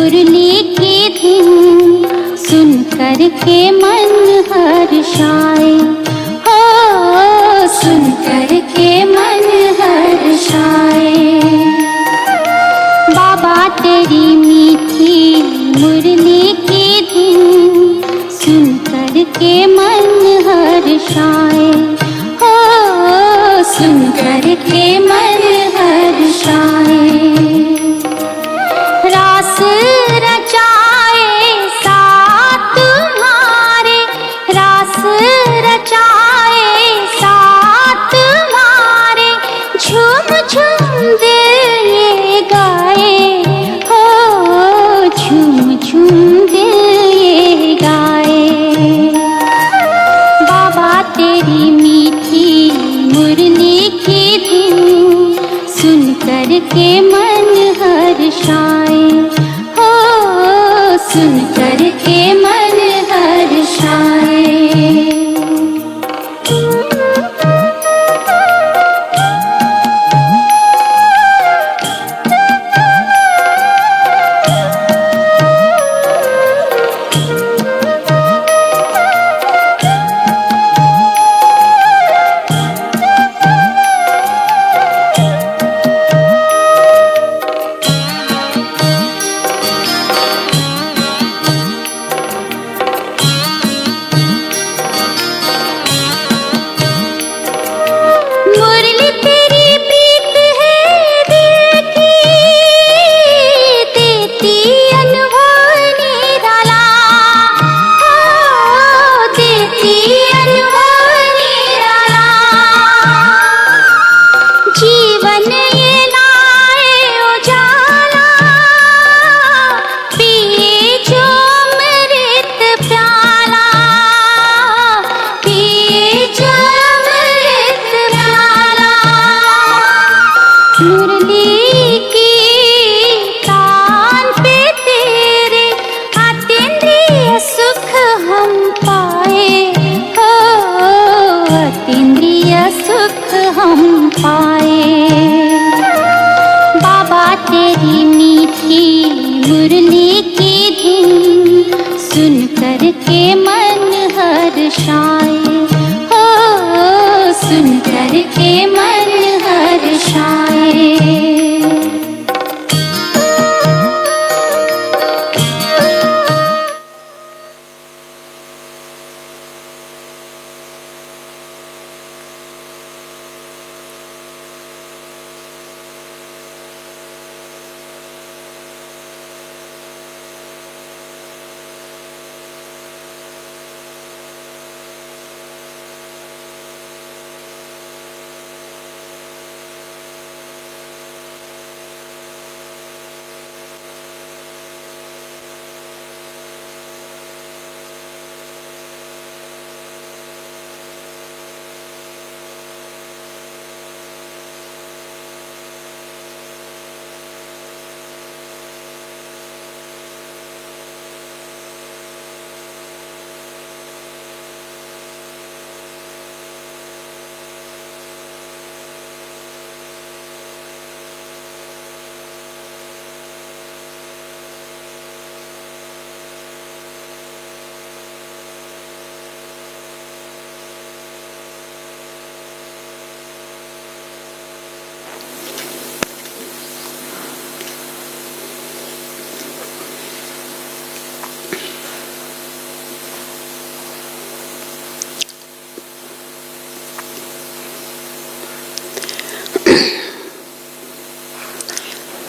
मुरली की धुन सुन कर के मन हर्षाए, हो सुन कर के मन हर्षाए। बाबा तेरी मीठी मुरली की धुन सुन कर के मन हर्षाए, हो सुन कर के मन हर्षाए। रास रचाए साथ तुम्हारे, रास रचाए साथ तुम्हारे, झूम झूम दिल ये गाए, हो झूम झूम दिल ये गाए। बाबा तेरी मीठी मुरली की धुन सुन कर के मन हर्षाए, हो सुन कर के मन हर्षाए।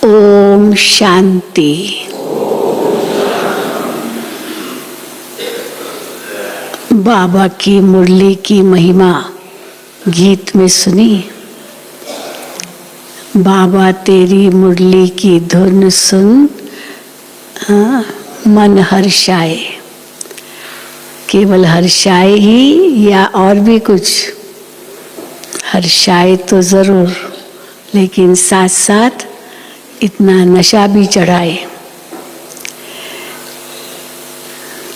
ओम शांति। बाबा की मुरली की महिमा गीत में सुनी। बाबा तेरी मुरली की धुन सुन मन हर्षाए। केवल हर्षाए ही या और भी कुछ? हर्षाए तो जरूर, लेकिन साथ साथ इतना नशा भी चढ़ाए।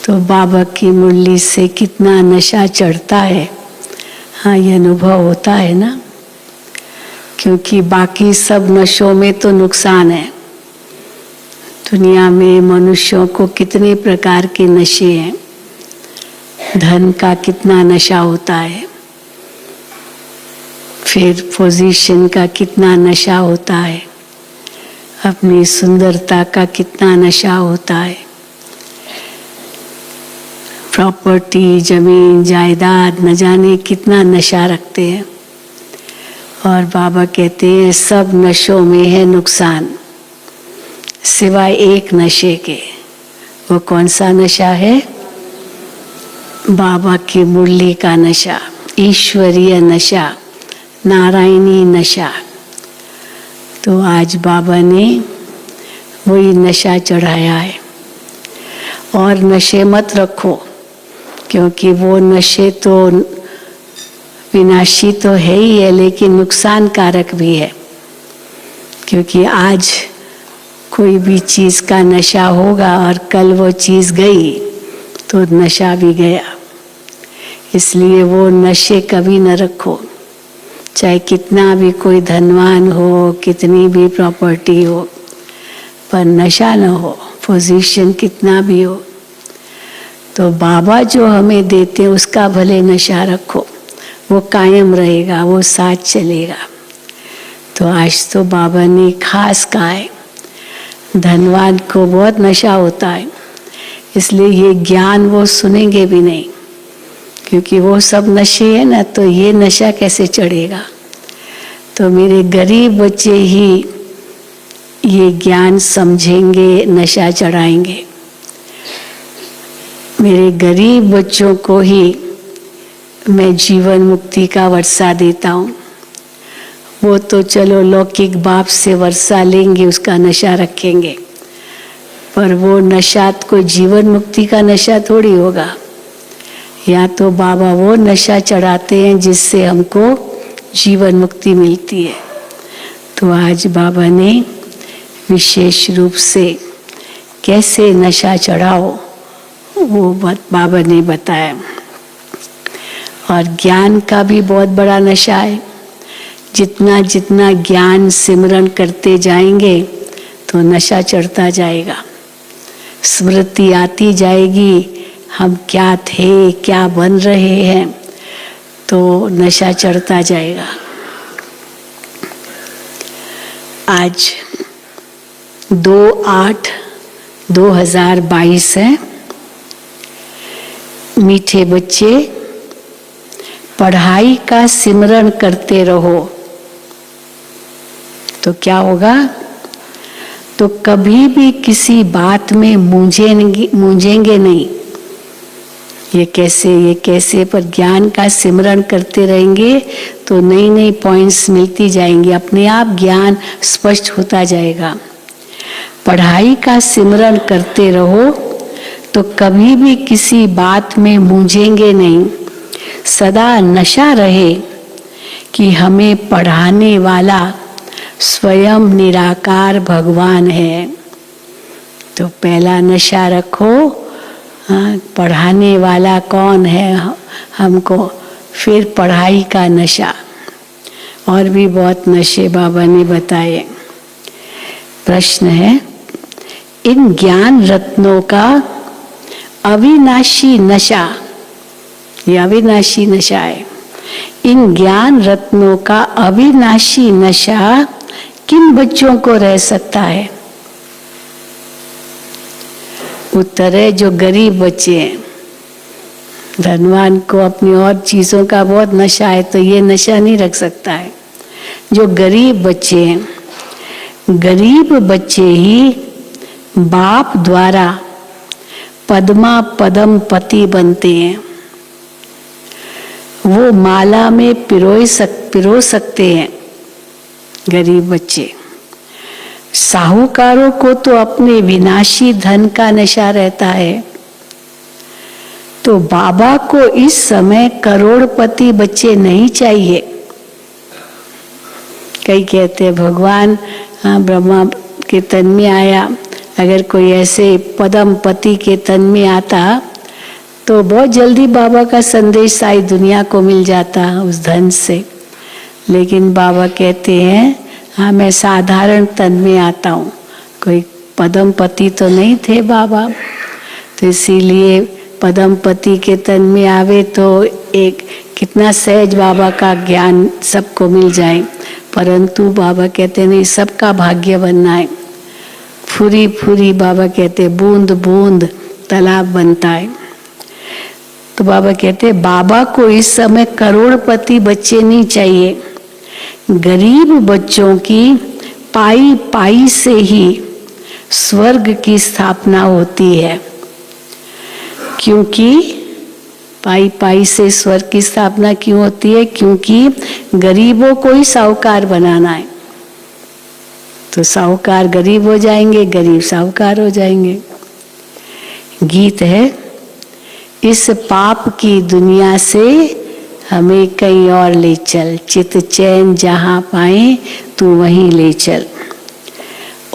तो बाबा की मुरली से कितना नशा चढ़ता है, हाँ ये अनुभव होता है ना। क्योंकि बाकी सब नशों में तो नुकसान है, दुनिया में मनुष्यों को कितने प्रकार के नशे हैं। धन का कितना नशा होता है, फिर पोजीशन का कितना नशा होता है, अपनी सुंदरता का कितना नशा होता है, प्रॉपर्टी, जमीन जायदाद, न जाने कितना नशा रखते हैं। और बाबा कहते हैं सब नशों में है नुकसान, सिवाय एक नशे के। वो कौन सा नशा है? बाबा की मुरली का नशा, ईश्वरीय नशा, नारायणी नशा। तो आज बाबा ने वही नशा चढ़ाया है। और नशे मत रखो, क्योंकि वो नशे तो विनाशी तो है ही है, लेकिन नुकसान कारक भी है। क्योंकि आज कोई भी चीज़ का नशा होगा और कल वो चीज़ गई तो नशा भी गया। इसलिए वो नशे कभी न रखो, चाहे कितना भी कोई धनवान हो, कितनी भी प्रॉपर्टी हो, पर नशा न हो, पोजीशन कितना भी हो। तो बाबा जो हमें देते हैं उसका भले नशा रखो, वो कायम रहेगा, वो साथ चलेगा। तो आज तो बाबा ने खास कहा है, धनवान को बहुत नशा होता है, इसलिए ये ज्ञान वो सुनेंगे भी नहीं, क्योंकि वो सब नशे है ना, तो ये नशा कैसे चढ़ेगा। तो मेरे गरीब बच्चे ही ये ज्ञान समझेंगे, नशा चढ़ाएंगे। मेरे गरीब बच्चों को ही मैं जीवन मुक्ति का वर्षा देता हूँ। वो तो चलो लौकिक बाप से वर्षा लेंगे, उसका नशा रखेंगे, पर वो नशा कोई जीवन मुक्ति का नशा थोड़ी होगा। या तो बाबा वो नशा चढ़ाते हैं जिससे हमको जीवन मुक्ति मिलती है। तो आज बाबा ने विशेष रूप से कैसे नशा चढ़ाओ वो बाबा ने बताया। और ज्ञान का भी बहुत बड़ा नशा है। जितना जितना ज्ञान सिमरन करते जाएंगे तो नशा चढ़ता जाएगा, स्मृति आती जाएगी, हम क्या थे, क्या बन रहे हैं, तो नशा चढ़ता जाएगा। आज 2/8/2022 है। मीठे बच्चे, पढ़ाई का सिमरन करते रहो तो क्या होगा? तो कभी भी किसी बात में मूंझेंगे नहीं। ये कैसे, पर ज्ञान का सिमरन करते रहेंगे तो नई नई पॉइंट्स मिलती जाएंगी, अपने आप ज्ञान स्पष्ट होता जाएगा। पढ़ाई का सिमरन करते रहो तो कभी भी किसी बात में मूंझेंगे नहीं। सदा नशा रहे कि हमें पढ़ाने वाला स्वयं निराकार भगवान है। तो पहला नशा रखो, पढ़ाने वाला कौन है हमको, फिर पढ़ाई का नशा। और भी बहुत नशे बाबा ने बताए। प्रश्न है, इन ज्ञान रत्नों का अविनाशी नशा, ये अविनाशी नशा है, इन ज्ञान रत्नों का अविनाशी नशा किन बच्चों को रह सकता है? उत्तर है, जो गरीब बच्चे हैं। धनवान को अपनी और चीजों का बहुत नशा है, तो ये नशा नहीं रख सकता है। जो गरीब बच्चे हैं, गरीब बच्चे ही बाप द्वारा पद्मा पदम पति बनते हैं। वो माला में पिरो सकते हैं गरीब बच्चे। साहूकारों को तो अपने विनाशी धन का नशा रहता है। तो बाबा को इस समय करोड़पति बच्चे नहीं चाहिए। कई कहते हैं भगवान ब्रह्मा के तन में आया, अगर कोई ऐसे पदम पति के तन में आता तो बहुत जल्दी बाबा का संदेश सारी दुनिया को मिल जाता उस धन से। लेकिन बाबा कहते हैं, हाँ मैं साधारण तन में आता हूँ, कोई पद्मपति तो नहीं थे बाबा, तो इसीलिए पद्मपति के तन में आवे तो एक कितना सहज बाबा का ज्ञान सबको मिल जाए। परंतु बाबा कहते नहीं, सबका भाग्य बनना है। फुरी फुरी बाबा कहते बूंद बूंद तालाब बनता है। तो बाबा कहते बाबा को इस समय करोड़पति बच्चे नहीं चाहिए, गरीब बच्चों की पाई पाई से ही स्वर्ग की स्थापना होती है। क्योंकि पाई पाई से स्वर्ग की स्थापना क्यों होती है? क्योंकि गरीबों को ही साहूकार बनाना है। तो साहूकार गरीब हो जाएंगे, गरीब साहूकार हो जाएंगे। गीत है, इस पाप की दुनिया से हमें कहीं और ले चल, चित चैन जहां पाए तू वहीं ले चल।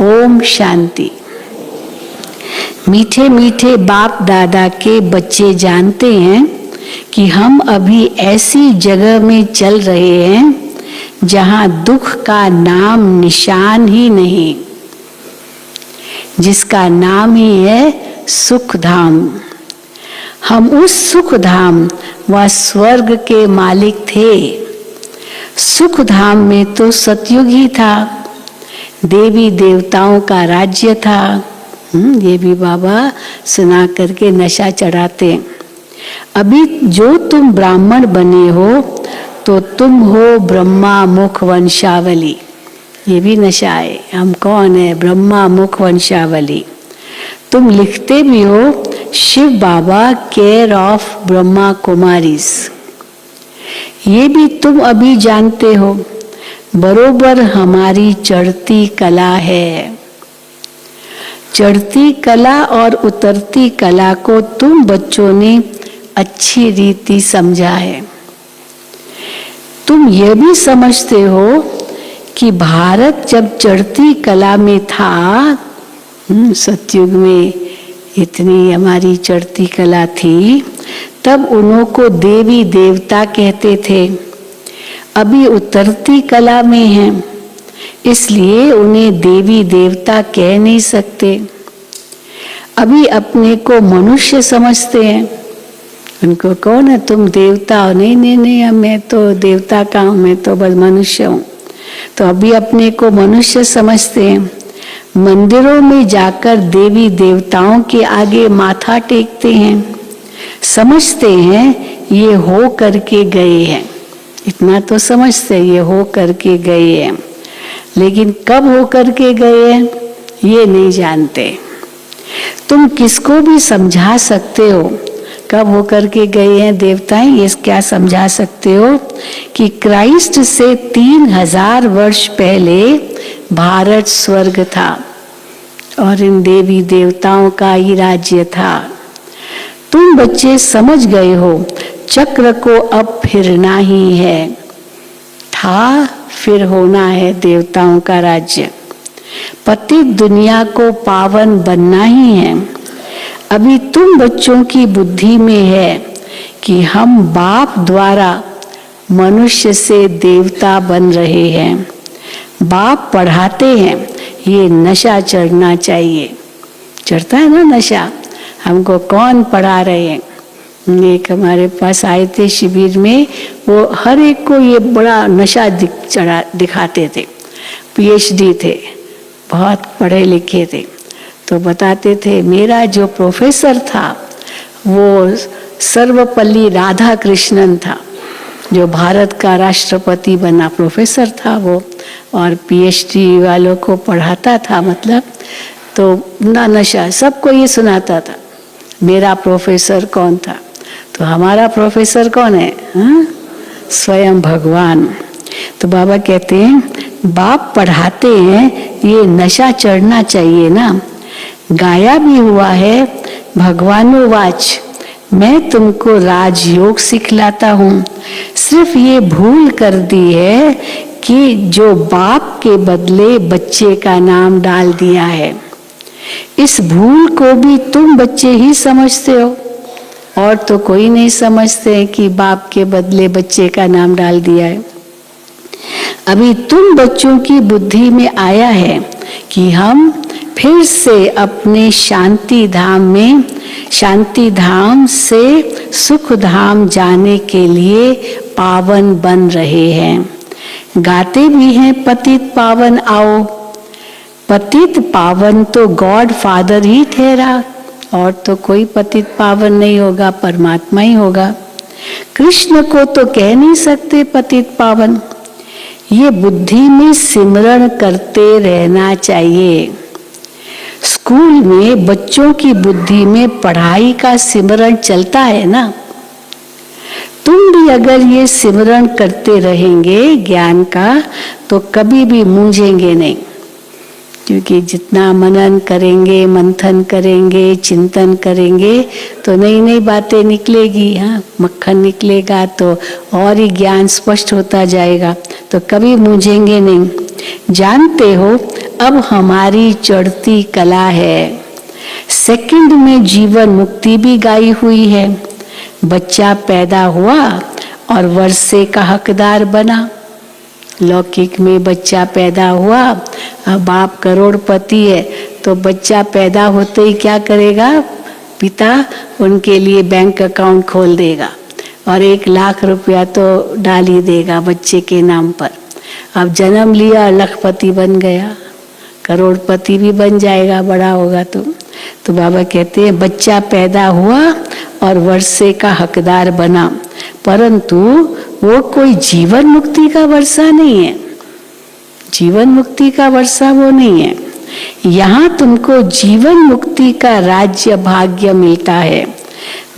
ओम शांति। मीठे मीठे बाप दादा के बच्चे जानते हैं कि हम अभी ऐसी जगह में चल रहे हैं जहां दुख का नाम निशान ही नहीं, जिसका नाम ही है सुख धाम। हम उस सुख धाम व स्वर्ग के मालिक थे। सुख धाम में तो सतयुग ही था, देवी देवताओं का राज्य था। ये भी बाबा सुना करके नशा चढ़ाते। अभी जो तुम ब्राह्मण बने हो तो तुम हो ब्रह्मा मुख वंशावली। ये भी नशा है। हम कौन है? ब्रह्मा मुख वंशावली। तुम लिखते भी हो शिव बाबा केयर ऑफ ब्रह्मा कुमारीज। ये भी तुम अभी जानते हो, बरोबर हमारी चढ़ती कला है। चढ़ती कला और उतरती कला को तुम बच्चों ने अच्छी रीति समझा है। तुम ये भी समझते हो कि भारत जब चढ़ती कला में था, सतयुग में इतनी हमारी चढ़ती कला थी, तब उन्हों को देवी देवता कहते थे। अभी उतरती कला में हैं, इसलिए उन्हें देवी देवता कह नहीं सकते। अभी अपने को मनुष्य समझते हैं। उनको कौन है? तुम देवता हो? नहीं नहीं नहीं, मैं तो देवता का हूँ, मैं तो बस मनुष्य हूँ। तो अभी अपने को मनुष्य समझते हैं। मंदिरों में जाकर देवी देवताओं के आगे माथा टेकते हैं, समझते हैं ये हो करके गए हैं। इतना तो समझते ये हो करके गए हैं, लेकिन कब हो करके गए हैं ये नहीं जानते। तुम किसको भी समझा सकते हो कब हो करके गए हैं देवताएं? ये क्या समझा सकते हो कि क्राइस्ट से 3000 वर्ष पहले भारत स्वर्ग था और इन देवी देवताओं का ही राज्य था। तुम बच्चे समझ गए हो चक्र को अब फिरना ही है, था फिर होना है देवताओं का राज्य। पतित दुनिया को पावन बनना ही है। अभी तुम बच्चों की बुद्धि में है कि हम बाप द्वारा मनुष्य से देवता बन रहे हैं। बाप पढ़ाते हैं ये नशा चढ़ना चाहिए। चढ़ता है ना नशा? हमको कौन पढ़ा रहे हैं? एक हमारे पास आए थे शिविर में, वो हर एक को ये बड़ा नशा दिखाते थे। PhD थे, बहुत पढ़े लिखे थे। तो बताते थे मेरा जो प्रोफेसर था वो सर्वपल्ली राधा कृष्णन था, जो भारत का राष्ट्रपति बना प्रोफेसर था वो, और PhD वालों को पढ़ाता था। मतलब तो ना नशा, सबको ये सुनाता था मेरा प्रोफेसर कौन था। तो हमारा प्रोफेसर कौन है? स्वयं भगवान। तो बाबा कहते हैं बाप पढ़ाते हैं ये नशा चढ़ना चाहिए ना। गाया भी हुआ है भगवानोवाच, मैं तुमको राजयोग सिखलाता हूँ। सिर्फ ये भूल कर दी है कि जो बाप के बदले बच्चे का नाम डाल दिया है। इस भूल को भी तुम बच्चे ही समझते हो, और तो कोई नहीं समझते कि बाप के बदले बच्चे का नाम डाल दिया है। अभी तुम बच्चों की बुद्धि में आया है कि हम फिर से अपने शांति धाम से सुख धाम जाने के लिए पावन बन रहे हैं। गाते भी हैं पतित पावन आओ। पतित पावन तो गॉड फादर ही ठहरा, और तो कोई पतित पावन नहीं होगा, परमात्मा ही होगा। कृष्ण को तो कह नहीं सकते पतित पावन। ये बुद्धि में सिमरण करते रहना चाहिए। स्कूल में बच्चों की बुद्धि में पढ़ाई का सिमरण चलता है ना। तुम भी अगर ये सिमरण करते रहेंगे ज्ञान का, तो कभी भी मूंझेंगे नहीं, क्योंकि जितना मनन करेंगे, मंथन करेंगे, चिंतन करेंगे, तो नई नई बातें निकलेगी। हाँ, मक्खन निकलेगा तो और ही ज्ञान स्पष्ट होता जाएगा, तो कभी मूंझेंगे नहीं। जानते हो, अब हमारी चढ़ती कला है। सेकंड में जीवन मुक्ति भी गाई हुई है। बच्चा पैदा हुआ और वर्षे का हकदार बना। लौकिक में बच्चा पैदा हुआ, अब बाप करोड़पति है, तो बच्चा पैदा होते ही क्या करेगा? पिता उनके लिए बैंक अकाउंट खोल देगा और 1 लाख रुपया तो डाल ही देगा बच्चे के नाम पर। अब जन्म लिया, लखपति बन गया, करोड़पति भी बन जाएगा बड़ा होगा तो बाबा कहते हैं बच्चा पैदा हुआ और वर्षे का हकदार बना, परंतु वो कोई जीवन मुक्ति का वर्षा नहीं है। जीवन मुक्ति का वर्षा वो नहीं है। यहाँ तुमको जीवन मुक्ति का राज्य भाग्य मिलता है।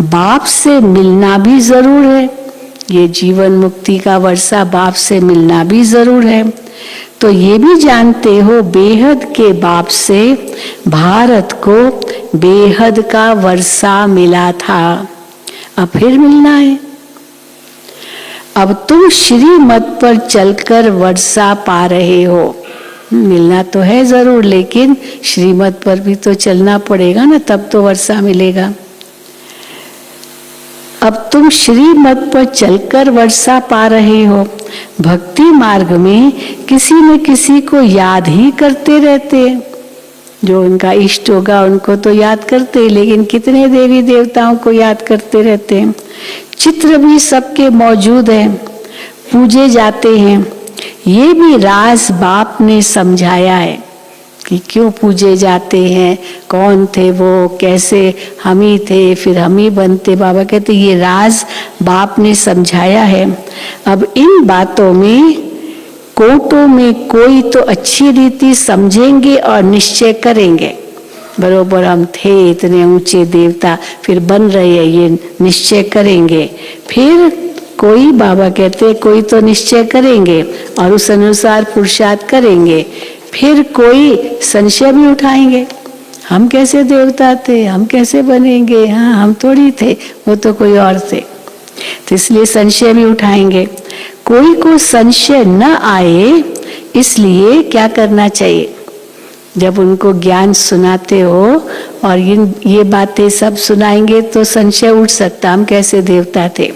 बाप से मिलना भी जरूर है। ये जीवन मुक्ति का वर्षा बाप से मिलना भी जरूर है। तो ये भी जानते हो, बेहद के बाप से भारत को बेहद का वर्षा मिला था, अब फिर मिलना है। अब तुम श्रीमत पर चलकर वर्षा पा रहे हो। मिलना तो है जरूर, लेकिन श्रीमत पर भी तो चलना पड़ेगा ना, तब तो वर्षा मिलेगा। अब तुम श्रीमत पर चलकर वर्षा पा रहे हो। भक्ति मार्ग में किसी न किसी को याद ही करते रहते हैं। जो उनका इष्ट होगा उनको तो याद करते हैं, लेकिन कितने देवी देवताओं को याद करते रहते हैं। चित्र भी सबके मौजूद हैं, पूजे जाते हैं। ये भी राज बाप ने समझाया है कि क्यों पूजे जाते हैं, कौन थे वो, कैसे हम ही थे, फिर हम ही बनते। बाबा कहते ये राज बाप ने समझाया है। अब इन बातों में कोटों में कोई तो अच्छी रीति समझेंगे और निश्चय करेंगे, बरोबर हम थे इतने ऊंचे देवता, फिर बन रहे हैं, ये निश्चय करेंगे। फिर कोई, बाबा कहते कोई तो निश्चय करेंगे और उस अनुसार पुरुषार्थ करेंगे। फिर कोई संशय भी उठाएंगे, हम कैसे देवता थे, हम कैसे बनेंगे, हाँ हम थोड़ी थे, वो तो कोई और थे। तो इसलिए संशय भी उठाएंगे। कोई को संशय न आए, इसलिए क्या करना चाहिए? जब उनको ज्ञान सुनाते हो और ये बातें सब सुनाएंगे तो संशय उठ सकता, हम कैसे देवता थे।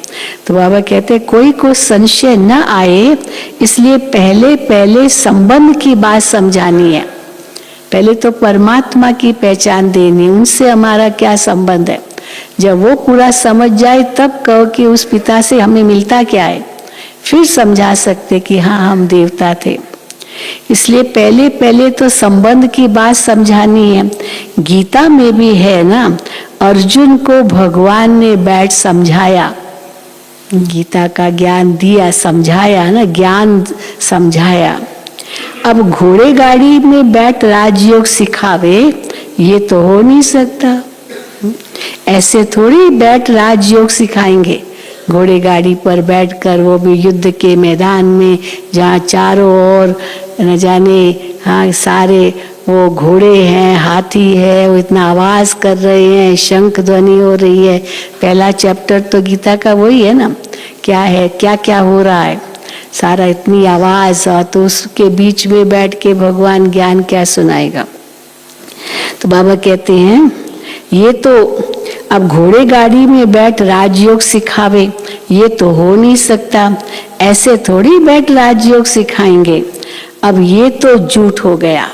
तो बाबा कहते कोई को संशय न आए, इसलिए पहले पहले संबंध की बात समझानी है। पहले तो परमात्मा की पहचान देनी, उनसे हमारा क्या संबंध है। जब वो पूरा समझ जाए तब कहो कि उस पिता से हमें मिलता क्या है, फिर समझा सकते कि हाँ हम देवता थे। इसलिए पहले पहले तो संबंध की बात समझानी है। गीता में भी है ना, अर्जुन को भगवान ने बैठ समझाया, गीता का ज्ञान दिया, समझाया ना, ज्ञान समझाया। अब घोड़े गाड़ी में बैठ राजयोग सिखावे, ये तो हो नहीं सकता। ऐसे थोड़ी बैठ राजयोग सिखाएंगे। घोड़े गाड़ी पर बैठकर, वो भी युद्ध के मैदान में, जहाँ चारों ओर न जाने हाँ सारे वो घोड़े हैं, हाथी है, वो इतना आवाज कर रहे हैं, शंख ध्वनि हो रही है। पहला चैप्टर तो गीता का वही है ना, क्या है, क्या क्या हो रहा है, सारा इतनी आवाज, और तो उसके बीच में बैठ के भगवान ज्ञान क्या सुनाएगा। तो बाबा कहते हैं ये तो अब घोड़े गाड़ी में बैठ राजयोग सिखावे, ये तो हो नहीं सकता। ऐसे थोड़ी बैठ राजयोग सिखाएंगे। अब ये तो झूठ हो गया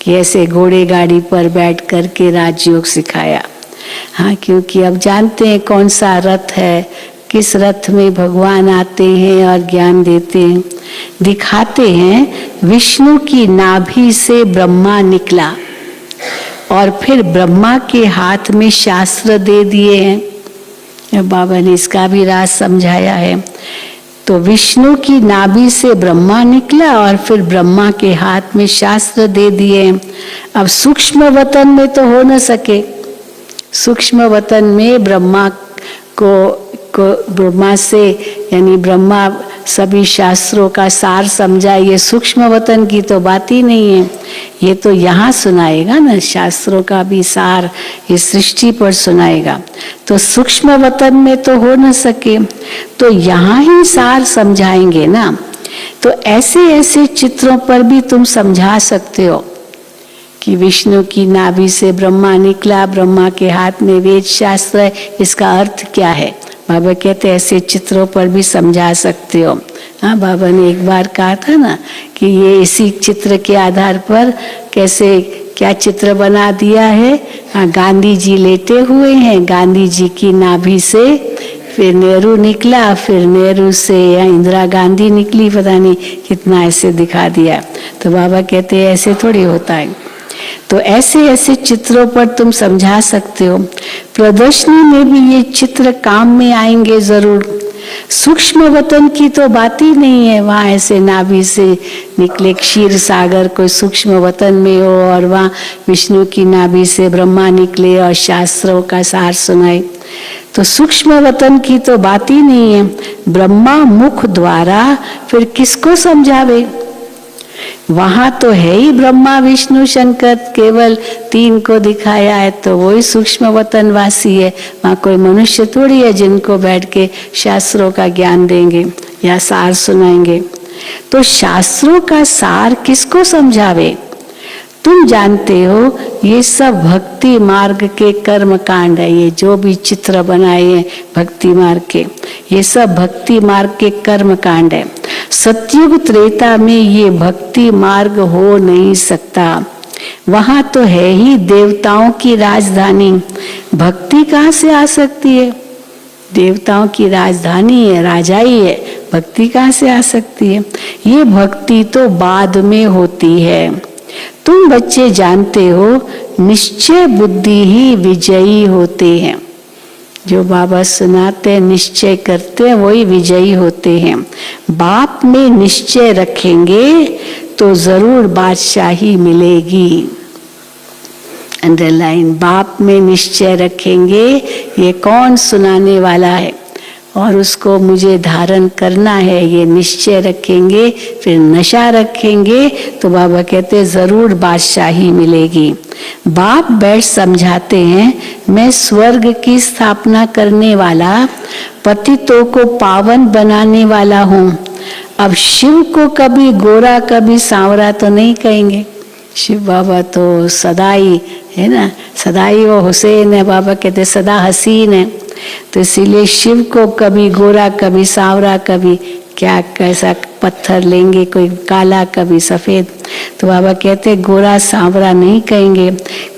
कि ऐसे घोड़े गाड़ी पर बैठ करके राजयोग सिखाया। हाँ, क्योंकि अब जानते हैं कौन सा रथ है, किस रथ में भगवान आते हैं और ज्ञान देते हैं। दिखाते हैं विष्णु की नाभि से ब्रह्मा निकला और फिर ब्रह्मा के हाथ में शास्त्र दे दिए हैं। बाबा ने इसका भी राज समझाया है। तो विष्णु की नाभि से ब्रह्मा निकला और फिर ब्रह्मा के हाथ में शास्त्र दे दिए। अब सूक्ष्म वतन में तो हो न सके, सूक्ष्म वतन में ब्रह्मा को ब्रह्मा से यानी ब्रह्मा सभी शास्त्रों का सार समझा, ये सूक्ष्म वतन की तो बात ही नहीं है। ये तो यहाँ सुनाएगा ना, शास्त्रों का भी सार इस सृष्टि पर सुनाएगा। तो सूक्ष्म वतन में तो हो न सके, तो यहाँ ही सार समझाएंगे ना। तो ऐसे ऐसे चित्रों पर भी तुम समझा सकते हो कि विष्णु की नाभि से ब्रह्मा निकला, ब्रह्मा के हाथ में वेद शास्त्र है, इसका अर्थ क्या है। बाबा कहते ऐसे चित्रों पर भी समझा सकते हो। हाँ, बाबा ने एक बार कहा था ना कि ये इसी चित्र के आधार पर कैसे क्या चित्र बना दिया है। हाँ, गांधी जी लेटे हुए हैं, गांधी जी की नाभि से फिर नेहरू निकला, फिर नेहरू से इंदिरा गांधी निकली, पता नहीं कितना ऐसे दिखा दिया। तो बाबा कहते हैं ऐसे थोड़ी होता है। तो ऐसे ऐसे चित्रों पर तुम समझा सकते हो। प्रदर्शनी में भी ये चित्र काम में आएंगे जरूर। सूक्ष्म वतन की तो बात ही नहीं है, वहाँ ऐसे नाभि से निकले क्षीर सागर कोई सूक्ष्म वतन में हो और वहाँ विष्णु की नाभि से ब्रह्मा निकले और शास्त्रों का सार सुनाए। तो सूक्ष्म वतन की तो बात ही नहीं है। ब्रह्मा मुख द्वारा फिर किसको समझावे, वहां तो है ही ब्रह्मा विष्णु शंकर, केवल 3 को दिखाया है, तो वही सूक्ष्म वतन वासी है। वहां कोई मनुष्य थोड़ी है जिनको बैठ के शास्त्रों का ज्ञान देंगे या सार सुनाएंगे। तो शास्त्रों का सार किसको समझावे। तुम जानते हो ये सब भक्ति मार्ग के कर्म कांड है। ये जो भी चित्र बनाए हैं भक्ति मार्ग के, ये सब भक्ति मार्ग के कर्म कांड है। सतयुग त्रेता में ये भक्ति मार्ग हो नहीं सकता। वहां तो है ही देवताओं की राजधानी, भक्ति कहाँ से आ सकती है। देवताओं की राजधानी है, राजा ही है, भक्ति कहाँ से आ सकती है। ये भक्ति तो बाद में होती है। तुम बच्चे जानते हो निश्चय बुद्धि ही विजयी होते हैं। जो बाबा सुनाते हैं निश्चय करते हैं वही विजयी होते हैं। बाप में निश्चय रखेंगे तो जरूर बादशाही मिलेगी। अंडरलाइन, बाप में निश्चय रखेंगे, ये कौन सुनाने वाला है और उसको मुझे धारण करना है, ये निश्चय रखेंगे, फिर नशा रखेंगे तो बाबा कहते हैं जरूर बादशाही मिलेगी। बाप बैठ समझाते हैं मैं स्वर्ग की स्थापना करने वाला, पतितों को पावन बनाने वाला हूँ। अब शिव को कभी गोरा कभी सांवरा तो नहीं कहेंगे। शिव बाबा तो सदाई है ना, सदाई वो हुसैन है, बाबा कहते सदा हसीन है। तो इसीलिए शिव को कभी गोरा कभी सांवरा कभी क्या कैसा पत्थर लेंगे, कोई काला कभी सफेद। तो बाबा कहते गोरा सांवरा नहीं कहेंगे।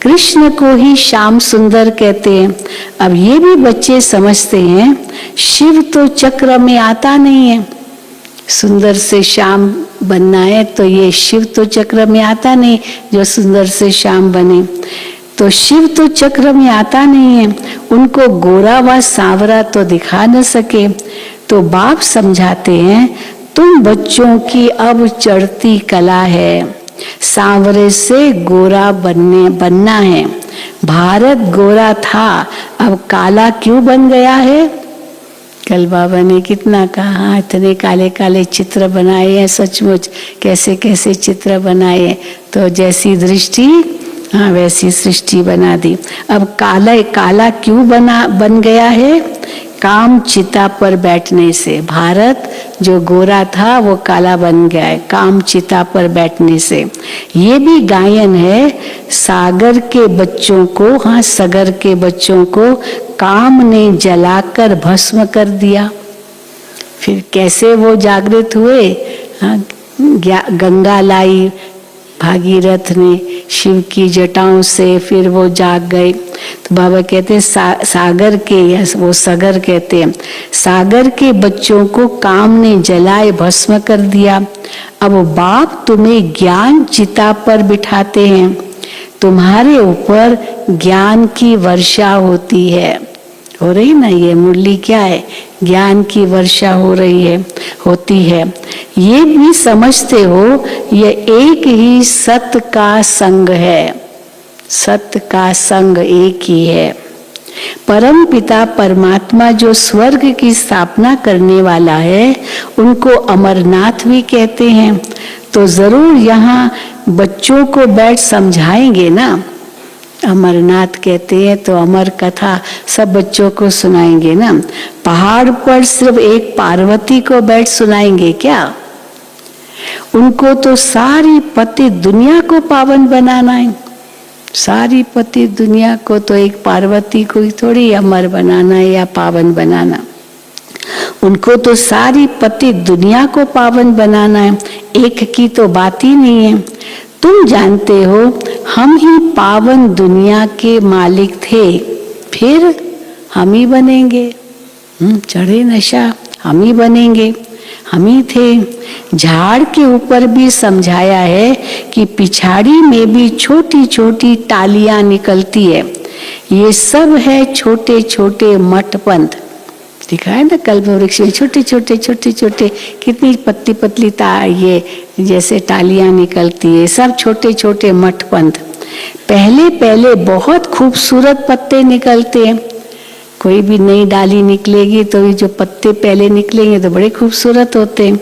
कृष्ण को ही श्याम सुंदर कहते हैं। अब ये भी बच्चे समझते हैं शिव तो चक्र में आता नहीं है, सुंदर से श्याम बनना है तो ये शिव तो चक्र में आता नहीं जो सुंदर से श्याम बने। तो शिव तो चक्र में आता नहीं है, उनको गोरा व सांवरा तो दिखा न सके। तो बाप समझाते हैं तुम बच्चों की अब चढ़ती कला है, सांवरे से गोरा बनना है। भारत गोरा था, अब काला क्यों बन गया है। कल बाबा ने कितना कहा, इतने काले काले चित्र बनाए हैं, सचमुच कैसे कैसे चित्र बनाए हैं। तो जैसी दृष्टि हाँ वैसी सृष्टि बना दी। अब काला क्यों बन गया है, काम चिता पर बैठने से। भारत जो गोरा था वो काला बन गया है काम चिता पर बैठने से। ये भी गायन है, सागर के बच्चों को, हाँ सगर के बच्चों को काम ने जलाकर भस्म कर दिया। फिर कैसे वो जागृत हुए, हाँ गंगा लाई, भागीरथ ने शिव की जटाओं से फिर वो जाग गए। तो बाबा कहते हैं सागर के, या वो सगर कहते हैं, सागर के बच्चों को काम ने जलाए भस्म कर दिया। अब बाप तुम्हें ज्ञान चिता पर बिठाते हैं, तुम्हारे ऊपर ज्ञान की वर्षा होती है। हो रही ना ये मुरली क्या है, ज्ञान की वर्षा हो रही है, होती है। ये भी समझते हो ये एक ही सत्य का संग है, सत्य का संग एक ही है। परम पिता परमात्मा जो स्वर्ग की स्थापना करने वाला है उनको अमरनाथ भी कहते हैं। तो जरूर यहाँ बच्चों को बैठ समझाएंगे ना, अमरनाथ कहते हैं तो अमर कथा सब बच्चों को सुनाएंगे ना। पहाड़ पर सिर्फ एक पार्वती को बैठ सुनाएंगे क्या? उनको तो सारी पति दुनिया को पावन बनाना है, सारी पति दुनिया को, तो एक पार्वती को थोड़ी अमर बनाना है या पावन बनाना। उनको तो सारी पति दुनिया को पावन बनाना है, एक की तो बात ही नहीं है। तुम जानते हो हम ही पावन दुनिया के मालिक थे, फिर हम ही बनेंगे। चढ़े नशा हम ही बनेंगे, हम ही थे। झाड़ के ऊपर भी समझाया है कि पिछाड़ी में भी छोटी छोटी टालियां निकलती है, ये सब है छोटे छोटे मठ पंथ। दिखाए ना कल्प वृक्ष में छोटे छोटे छोटे छोटे कितनी पतली पतली ये जैसे टालियां निकलती है, सब छोटे छोटे मठ पंथ। पहले पहले बहुत खूबसूरत पत्ते निकलते हैं, कोई भी नई डाली निकलेगी तो ये जो पत्ते पहले निकलेंगे तो बड़े खूबसूरत होते हैं,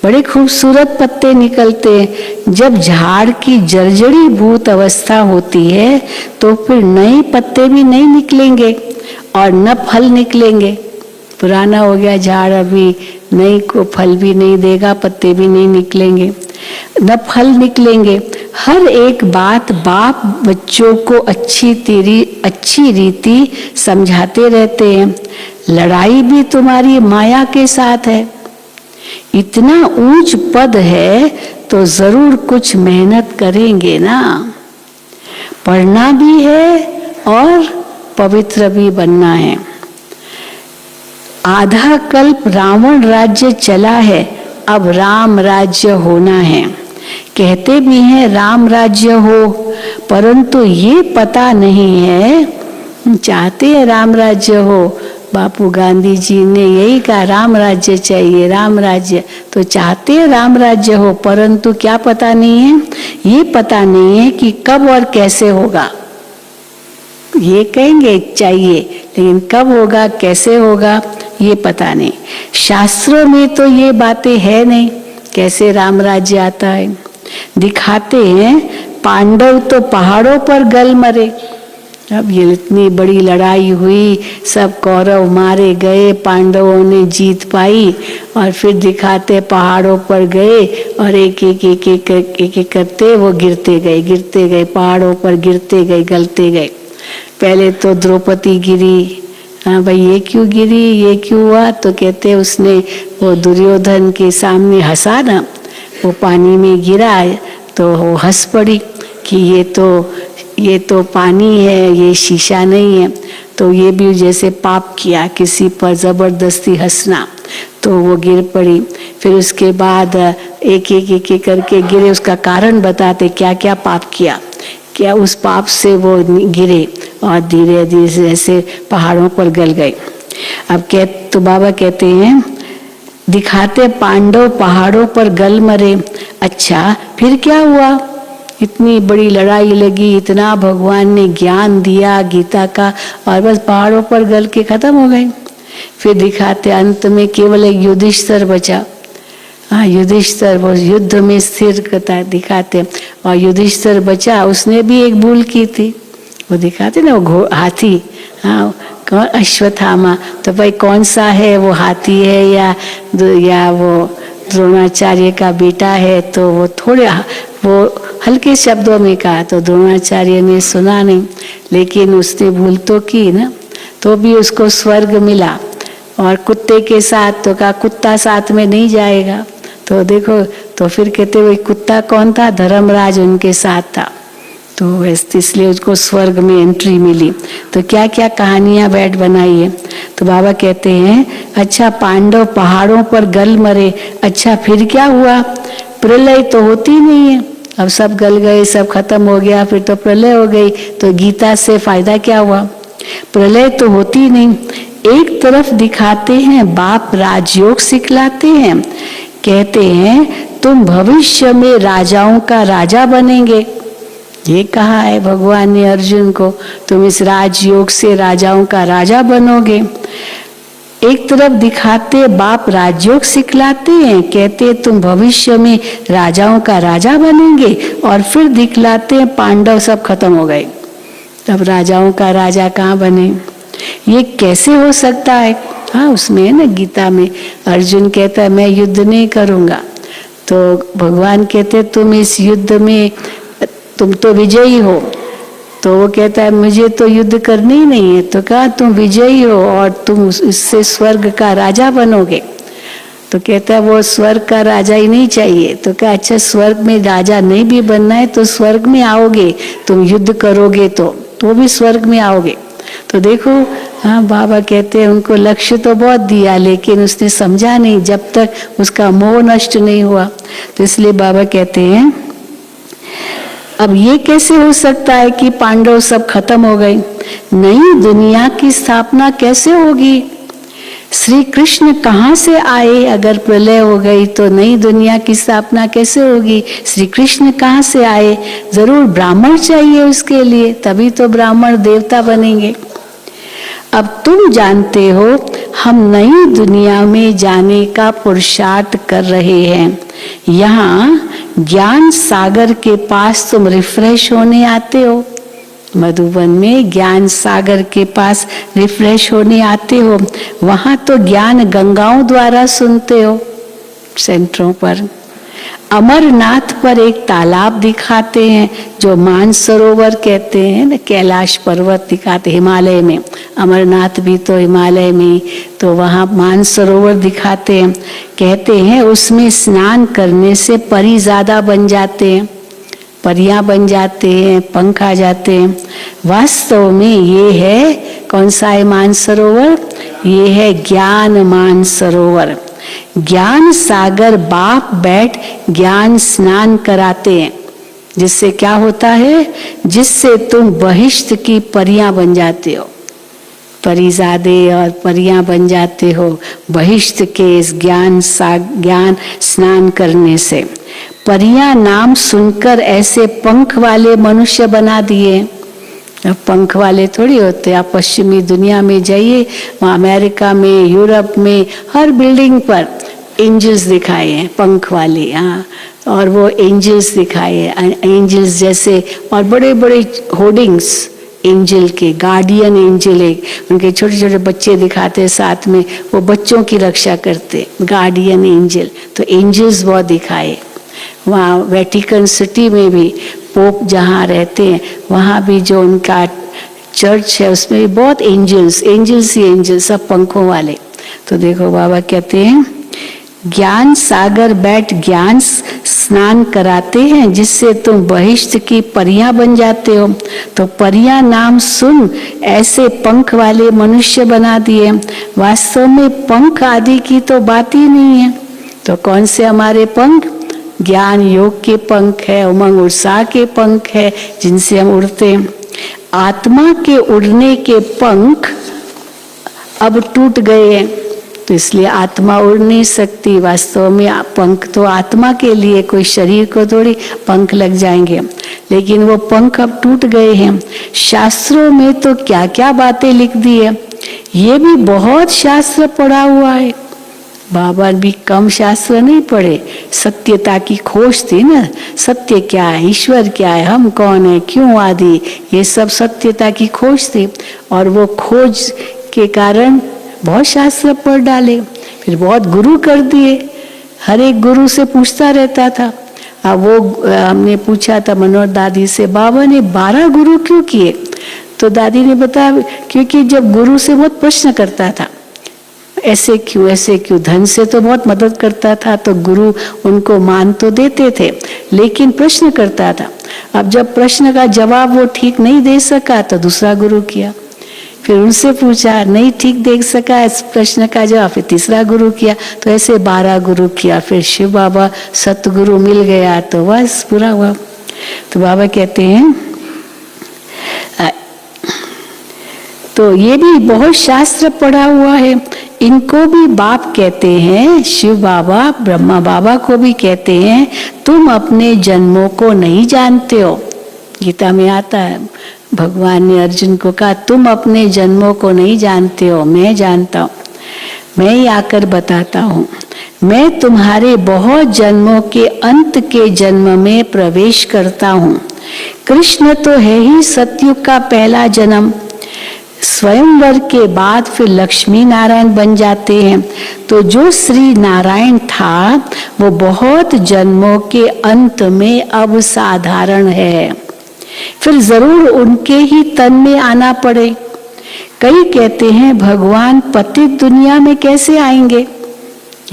बड़े खूबसूरत पत्ते निकलते हैं। जब झाड़ की जर्जरी भूत अवस्था होती है तो फिर नए पत्ते भी नहीं निकलेंगे और न फल निकलेंगे। पुराना हो गया झाड़, अभी नई को फल भी नहीं देगा, पत्ते भी नहीं निकलेंगे, न फल निकलेंगे। हर एक बात बाप बच्चों को अच्छी रीति समझाते रहते हैं। लड़ाई भी तुम्हारी माया के साथ है। इतना ऊंच पद है तो जरूर कुछ मेहनत करेंगे ना, पढ़ना भी है और पवित्र भी बनना है। आधा कल्प रावण राज्य चला है, अब राम राज्य होना है। कहते भी हैं राम राज्य हो, परंतु ये पता नहीं है, चाहते हैं राम राज्य हो। बापू गांधी जी ने यही कहा, राम राज्य चाहिए, राम राज्य, तो चाहते हैं राम राज्य हो, परंतु क्या पता नहीं है, ये पता नहीं है कि कब और कैसे होगा। ये कहेंगे चाहिए, लेकिन कब होगा कैसे होगा ये पता नहीं। शास्त्रों में तो ये बातें है नहीं, कैसे राम राज्य आता है। दिखाते हैं पांडव तो पहाड़ों पर गल मरे। अब ये इतनी बड़ी लड़ाई हुई, सब कौरव मारे गए, पांडवों ने जीत पाई, और फिर दिखाते पहाड़ों पर गए और एक एक करते वो गिरते गए पहाड़ों पर, गिरते गए, गलते गए। पहले तो द्रौपदी गिरी, हाँ भाई ये क्यों गिरी, ये क्यों हुआ, तो कहते उसने वो दुर्योधन के सामने हंसा ना, वो पानी में गिरा तो वो हंस पड़ी कि ये तो पानी है, ये शीशा नहीं है। तो ये भी जैसे पाप किया, किसी पर जबरदस्ती हंसना, तो वो गिर पड़ी। फिर उसके बाद एक एक करके गिरे, उसका कारण बताते क्या क्या पाप किया, क्या उस पाप से वो गिरे और धीरे धीरे ऐसे पहाड़ों पर गल गए। अब तो बाबा कहते हैं दिखाते पांडव पहाड़ों पर गल मरे। अच्छा फिर क्या हुआ, इतनी बड़ी लड़ाई लगी, इतना भगवान ने ज्ञान दिया गीता का, और बस पहाड़ों पर गल के खत्म हो गए। फिर दिखाते अंत में केवल एक युधिष्ठिर बचा। हाँ युधिष्ठिर वो युद्ध में स्थिर कथा दिखाते, और युधिष्ठिर बचा, उसने भी एक भूल की थी, वो दिखाते ना वो हाथी, हाँ कौन अश्वत्थामा, तो भाई कौन सा है वो, हाथी है या वो द्रोणाचार्य का बेटा है। तो वो थोड़े वो हल्के शब्दों में कहा तो द्रोणाचार्य ने सुना नहीं, लेकिन उसने भूल तो की ना, तो भी उसको स्वर्ग मिला। और कुत्ते के साथ तो कहा कुत्ता साथ में नहीं जाएगा, तो देखो तो फिर कहते वही कुत्ता कौन था? धर्मराज उनके साथ था, तो इसलिए उसको स्वर्ग में एंट्री मिली। तो क्या क्या कहानियां बैठ बनाई है। तो बाबा कहते हैं अच्छा पांडव पहाड़ों पर गल मरे, अच्छा फिर क्या हुआ? प्रलय तो होती नहीं है, अब सब गल गए, सब खत्म हो गया, फिर तो प्रलय हो गई, तो गीता से फायदा क्या हुआ? प्रलय तो होती नहीं। एक तरफ दिखाते हैं बाप राजयोग सिखलाते हैं, कहते हैं तुम भविष्य में राजाओं का राजा बनेंगे। ये कहा है भगवान ने अर्जुन को, तुम इस राजयोग से राजाओं का राजा बनोगे। एक तरफ दिखाते बाप राजयोग सिखलाते हैं, कहते तुम भविष्य में राजाओं का राजा बनेंगे, और फिर दिखलाते हैं पांडव सब खत्म हो गए, तब राजाओं का राजा कहाँ बने? ये कैसे हो सकता है? हाँ, उसमें है ना गीता में अर्जुन कहता है मैं युद्ध नहीं करूंगा, तो भगवान कहते तुम इस युद्ध में तुम तो विजयी हो, तो वो कहता है मुझे तो युद्ध करनी ही नहीं है। तो कहा तुम विजयी हो और तुम इससे स्वर्ग का राजा बनोगे। तो कहता है वो स्वर्ग का राजा ही नहीं चाहिए। तो कहा अच्छा स्वर्ग में राजा नहीं भी बनना है तो स्वर्ग में आओगे, तुम युद्ध करोगे तो भी स्वर्ग में आओगे। तो देखो हाँ, बाबा कहते हैं उनको लक्ष्य तो बहुत दिया, लेकिन उसने समझा नहीं जब तक उसका मोह नष्ट नहीं हुआ। तो इसलिए बाबा कहते हैं अब ये कैसे हो सकता है कि पांडव सब खत्म हो गए? नई दुनिया की स्थापना कैसे होगी? श्री कृष्ण कहाँ से आए? अगर प्रलय हो गई तो नई दुनिया की स्थापना कैसे होगी? श्री कृष्ण कहाँ से आए? जरूर ब्राह्मण चाहिए उसके लिए, तभी तो ब्राह्मण देवता बनेंगे। अब तुम जानते हो हम नई दुनिया में जाने का पुरुषार्थ कर रहे हैं। यहाँ ज्ञान सागर के पास तुम रिफ्रेश होने आते हो, मधुबन में ज्ञान सागर के पास रिफ्रेश होने आते हो। वहां तो ज्ञान गंगाओं द्वारा सुनते हो सेंटरों पर। अमरनाथ पर एक तालाब दिखाते हैं जो मानसरोवर कहते हैं ना, कैलाश पर्वत दिखाते हिमालय में, अमरनाथ भी तो हिमालय में, तो वहाँ मानसरोवर दिखाते हैं। कहते हैं उसमें स्नान करने से परी ज्यादा बन जाते हैं, परियां बन जाते हैं, पंख आ जाते हैं। वास्तव में ये है कौन सा है मानसरोवर? ये है ज्ञान मानसरोवर। ज्ञान सागर बाप बैठ ज्ञान स्नान कराते हैं, जिससे क्या होता है? जिससे तुम बहिष्ठ की परियां बन जाते हो, परिजादे और परियां बन जाते हो बहिष्ठ के इस ज्ञान स्नान करने से। परियां नाम सुनकर ऐसे पंख वाले मनुष्य बना दिए। अब पंख वाले थोड़ी होते, आप पश्चिमी दुनिया में जाइए, वहाँ अमेरिका में, यूरोप में हर बिल्डिंग पर एंजल्स दिखाए हैं पंख वाले। हाँ, और वो एंजल्स दिखाए हैं, एंजल्स जैसे, और बड़े बड़े होर्डिंग्स एंजल के, गार्डियन एंजल एक, उनके छोटे छोटे बच्चे दिखाते हैं साथ में, वो बच्चों की रक्षा करते, गार्डियन एंजल। तो एंजल्स बहुत दिखाए। वहाँ वेटिकन सिटी में भी पोप जहाँ रहते हैं वहाँ भी जो उनका चर्च है उसमें भी बहुत एंजल्स ही एंजल्स, सब पंखों वाले। तो देखो बाबा कहते हैं ज्ञान सागर बैठ ज्ञान स्नान कराते हैं, जिससे तुम बहिष्ठ की परियां बन जाते हो। तो परियां नाम सुन ऐसे पंख वाले मनुष्य बना दिए। वास्तव में पंख आदि की तो बात ही नहीं है। तो कौन से हमारे पंख? ज्ञान योग के पंख है, उमंग उत्साह के पंख है, जिनसे हम उड़ते हैं। आत्मा के उड़ने के पंख अब टूट गए हैं, तो इसलिए आत्मा उड़ नहीं सकती। वास्तव में पंख तो आत्मा के लिए, कोई शरीर को थोड़ी पंख लग जाएंगे, लेकिन वो पंख अब टूट गए हैं। शास्त्रों में तो क्या क्या बातें लिख दी है, ये भी बहुत शास्त्र पढ़ा हुआ है। बाबा भी कम शास्त्र नहीं पढ़े, सत्यता की खोज थी ना, सत्य क्या है, ईश्वर क्या है, हम कौन है, क्यों आदि, ये सब सत्यता की खोज थी। और वो खोज के कारण बहुत शास्त्र पढ़ डाले, फिर बहुत गुरु कर दिए। हर एक गुरु से पूछता रहता था। अब वो हमने पूछा था मनोहर दादी से, बाबा ने 12 गुरु क्यों किए? तो दादी ने बताया क्योंकि जब गुरु से बहुत प्रश्न करता था, ऐसे क्यों, धन से तो बहुत मदद करता था, तो गुरु उनको मान तो देते थे, लेकिन प्रश्न करता था। अब जब प्रश्न का जवाब वो ठीक नहीं दे सका तो दूसरा गुरु किया, फिर उनसे पूछा, नहीं ठीक दे सका इस प्रश्न का जवाब, फिर तीसरा गुरु किया, तो ऐसे 12 गुरु किया। फिर शिव बाबा सतगुरु मिल गया तो बस पूरा हुआ। तो बाबा कहते हैं, तो ये भी बहुत शास्त्र पढ़ा हुआ है, इनको भी बाप कहते हैं, शिव बाबा ब्रह्मा बाबा को भी कहते हैं, तुम अपने जन्मों को नहीं जानते हो। गीता में आता है, भगवान ने अर्जुन को कहा, तुम अपने जन्मों को नहीं जानते हो, मैं जानता हूँ, मैं ही आकर बताता हूँ। मैं तुम्हारे बहुत जन्मों के अंत के जन्म में प्रवेश करता हूँ। कृष्ण तो है ही सतयुग का पहला जन्म, स्वयंवर के बाद फिर लक्ष्मी नारायण बन जाते हैं। तो जो श्री नारायण था वो बहुत जन्मों के अंत में अब साधारण है, फिर जरूर उनके ही तन में आना पड़े। कई कहते हैं भगवान पतित दुनिया में कैसे आएंगे,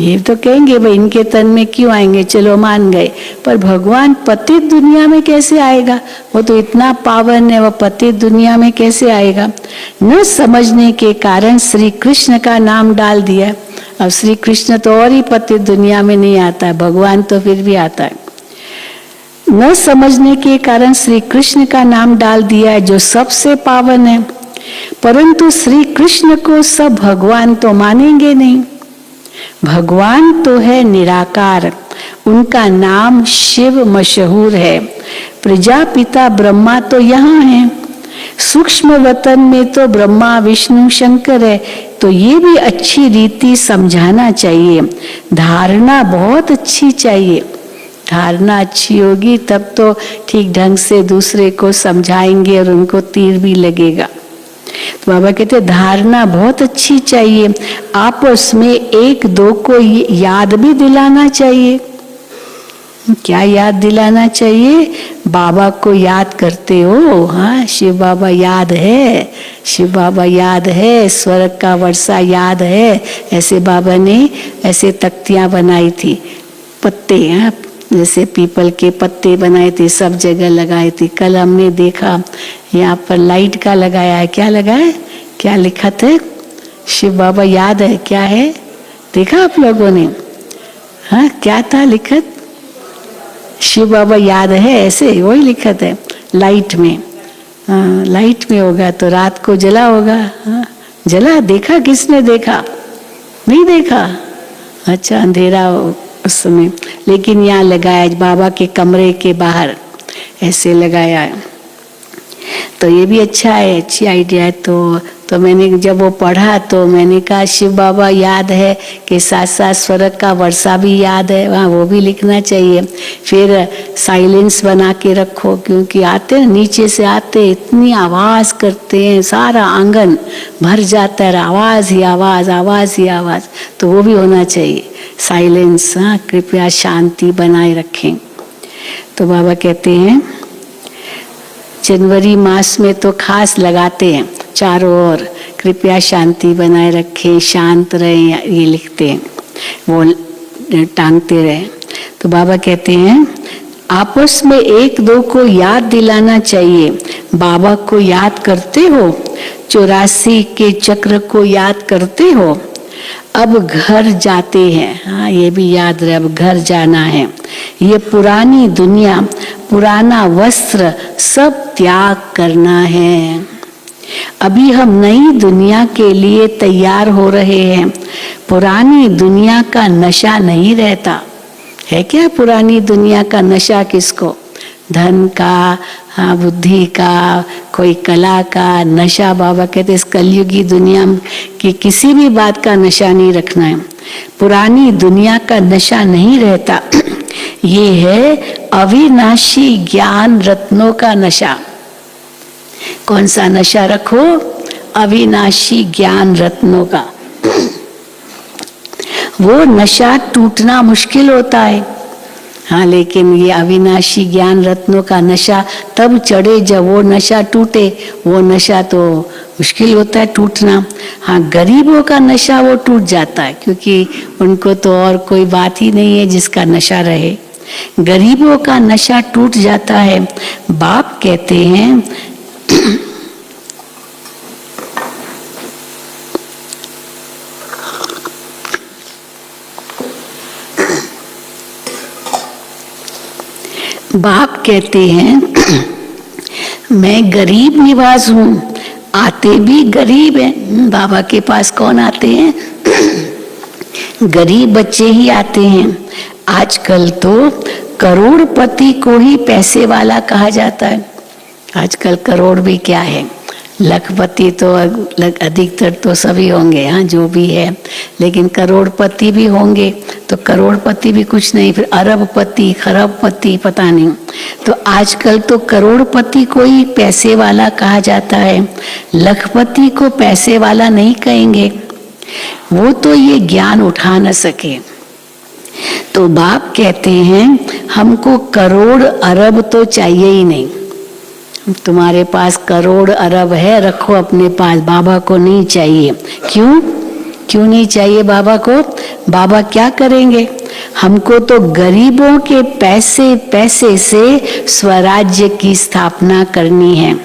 ये तो कहेंगे भाई इनके तन में क्यों आएंगे, चलो मान गए, पर भगवान पतित दुनिया में कैसे आएगा, वो तो इतना पावन है, वो पतित दुनिया में कैसे आएगा। न समझने के कारण श्री कृष्ण का नाम डाल दिया। अब श्री कृष्ण तो और ही पतित दुनिया में नहीं आता है, भगवान तो फिर भी आता है। न समझने के कारण श्री कृष्ण का नाम डाल दिया है जो सबसे पावन है, परंतु श्री कृष्ण को सब भगवान तो मानेंगे नहीं। भगवान तो है निराकार, उनका नाम शिव मशहूर है। प्रजापिता ब्रह्मा तो यहाँ है, सूक्ष्म वतन में तो ब्रह्मा विष्णु शंकर है। तो ये भी अच्छी रीति समझाना चाहिए, धारणा बहुत अच्छी चाहिए। धारणा अच्छी होगी तब तो ठीक ढंग से दूसरे को समझाएंगे और उनको तीर भी लगेगा। तो बाबा कहते धारणा बहुत अच्छी चाहिए, आपस में एक दो को याद भी दिलाना चाहिए। क्या याद दिलाना चाहिए, बाबा को याद करते हो, हाँ शिव बाबा याद है, शिव बाबा याद है, स्वर्ग का वर्षा याद है। ऐसे बाबा ने ऐसे तख्तियां बनाई थी, पत्ते, हाँ जैसे पीपल के पत्ते बनाए थे, सब जगह लगाए थे। कल हमने देखा यहाँ पर लाइट का लगाया है, क्या लगाया, क्या लिखत है, शिव बाबा याद है, क्या है देखा आप लोगों ने, हाँ क्या था लिखत, शिव बाबा याद है, ऐसे वही लिखत है लाइट में। हाँ लाइट में होगा तो रात को जला होगा, हाँ जला, देखा किसने देखा, नहीं देखा, अच्छा अंधेरा उस समय, लेकिन यहाँ लगाया बाबा के कमरे के बाहर ऐसे लगाया है। तो ये भी अच्छा है, अच्छी आइडिया है। तो मैंने जब वो पढ़ा तो मैंने कहा शिव बाबा याद है कि साथ साथ स्वर्ग का वर्षा भी याद है, वहाँ वो भी लिखना चाहिए। फिर साइलेंस बना के रखो, क्योंकि आते हैं नीचे से आते इतनी आवाज करते हैं, सारा आंगन भर जाता है, आवाज ही आवाज, आवाज ही आवाज, तो वो भी होना चाहिए साइलेंस। हाँ कृपया शांति बनाए रखें। तो बाबा कहते हैं जनवरी मास में तो खास लगाते हैं चारों ओर, कृपया शांति बनाए रखें, शांत रहें, ये लिखते हैं, वो टांगते रहे। तो बाबा कहते हैं आपस में एक दो को याद दिलाना चाहिए। बाबा को याद करते हो, 84 के चक्र को याद करते हो, अब घर जाते हैं, हाँ ये भी याद रहे, अब घर जाना है। ये पुरानी दुनिया, पुराना वस्त्र सब त्याग करना है। अभी हम नई दुनिया के लिए तैयार हो रहे हैं। पुरानी दुनिया का नशा नहीं रहता है। क्या पुरानी दुनिया का नशा किसको, धन का, हाँ बुद्धि का, कोई कला का नशा। बाबा कहते इस कलयुगी दुनिया की किसी भी बात का नशा नहीं रखना है। पुरानी दुनिया का नशा नहीं रहता, ये है अविनाशी ज्ञान रत्नों का नशा। कौन सा नशा रखो, अविनाशी ज्ञान रत्नों का। वो नशा टूटना मुश्किल होता है, हाँ, लेकिन ये अविनाशी ज्ञान रत्नों का नशा तब चढ़े जब वो नशा टूटे। वो नशा तो मुश्किल होता है टूटना। हाँ, गरीबों का नशा वो टूट जाता है, क्योंकि उनको तो और कोई बात ही नहीं है जिसका नशा रहे। गरीबों का नशा टूट जाता है। बाप कहते हैं बाप कहते हैं मैं गरीब निवास हूँ, आते भी गरीब हैं। बाबा के पास कौन आते हैं? गरीब बच्चे ही आते हैं। आजकल तो करोड़पति को ही पैसे वाला कहा जाता है। आजकल करोड़ भी क्या है, लखपति तो अधिकतर तो सभी होंगे, हाँ, जो भी है। लेकिन करोड़पति भी होंगे, तो करोड़पति भी कुछ नहीं, फिर अरबपति, खरबपति, पता नहीं। तो आजकल तो करोड़पति को ही पैसे वाला कहा जाता है, लखपति को पैसे वाला नहीं कहेंगे, वो तो ये ज्ञान उठा न सके। तो बाप कहते हैं हमको करोड़ अरब तो चाहिए ही नहीं। तुम्हारे पास करोड़ अरब है, रखो अपने पास, बाबा को नहीं चाहिए। क्यों नहीं चाहिए बाबा को? बाबा क्या करेंगे? हमको तो गरीबों के पैसे से स्वराज्य की स्थापना करनी है।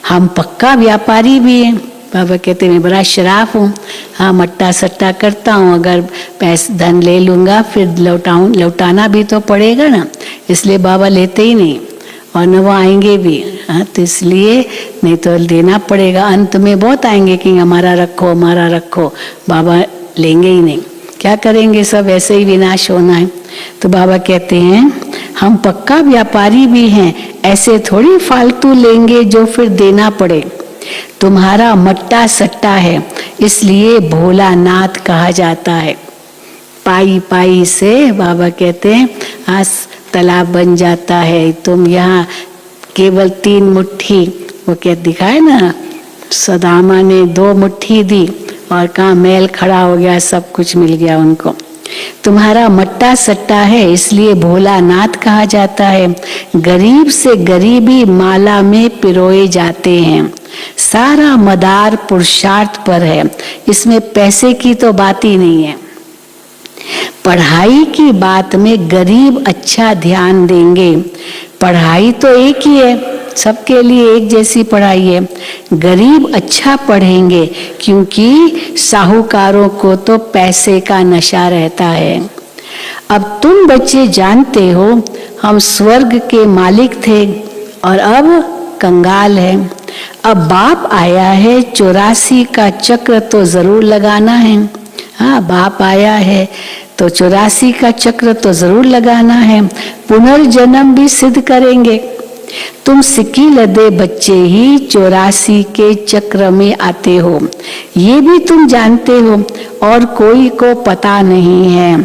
हम पक्का व्यापारी भी हैं। बाबा कहते मैं बड़ा शराफ हूँ, हाँ, मट्टा सट्टा करता हूँ, अगर पैसे धन ले लूँगा फिर लौटाना भी तो पड़ेगा ना, इसलिए बाबा लेते ही नहीं, और न वो आएंगे भी, हाँ, तो इसलिए नहीं तो देना पड़ेगा। अंत में बहुत आएंगे कि हमारा रखो, बाबा लेंगे ही नहीं। क्या करेंगे, सब ऐसे ही विनाश होना है। तो बाबा कहते हैं हम पक्का व्यापारी भी हैं, ऐसे थोड़ी फालतू लेंगे जो फिर देना पड़े। तुम्हारा मट्टा सट्टा है, इसलिए भोलानाथ कहा जाता है। पाई पाई से बाबा कहते हैं आज तालाब बन जाता है। तुम यहाँ केवल 3 मुट्ठी, वो क्या दिखाए ना, सदामा ने 2 मुट्ठी दी और कहाँ मैल खड़ा हो गया, सब कुछ मिल गया उनको। तुम्हारा मट्टा सट्टा है, इसलिए भोलानाथ कहा जाता है। गरीब से गरीबी माला में पिरोए जाते हैं। सारा मदार पुरुषार्थ पर है, इसमें पैसे की तो बात ही नहीं है। पढ़ाई की बात में गरीब अच्छा ध्यान देंगे। पढ़ाई तो एक ही है, सबके लिए एक जैसी पढ़ाई है। गरीब अच्छा पढ़ेंगे, क्योंकि साहूकारों को तो पैसे का नशा रहता है। अब तुम बच्चे जानते हो हम स्वर्ग के मालिक थे और अब कंगाल है। अब बाप आया है, 84 का चक्र तो जरूर लगाना है। हाँ, बाप आया है तो 84 का चक्र तो जरूर लगाना है। पुनर्जन्म भी सिद्ध करेंगे। तुम सिक्की लदे बच्चे ही 84 के चक्र में आते हो, ये भी तुम जानते हो, और कोई को पता नहीं है।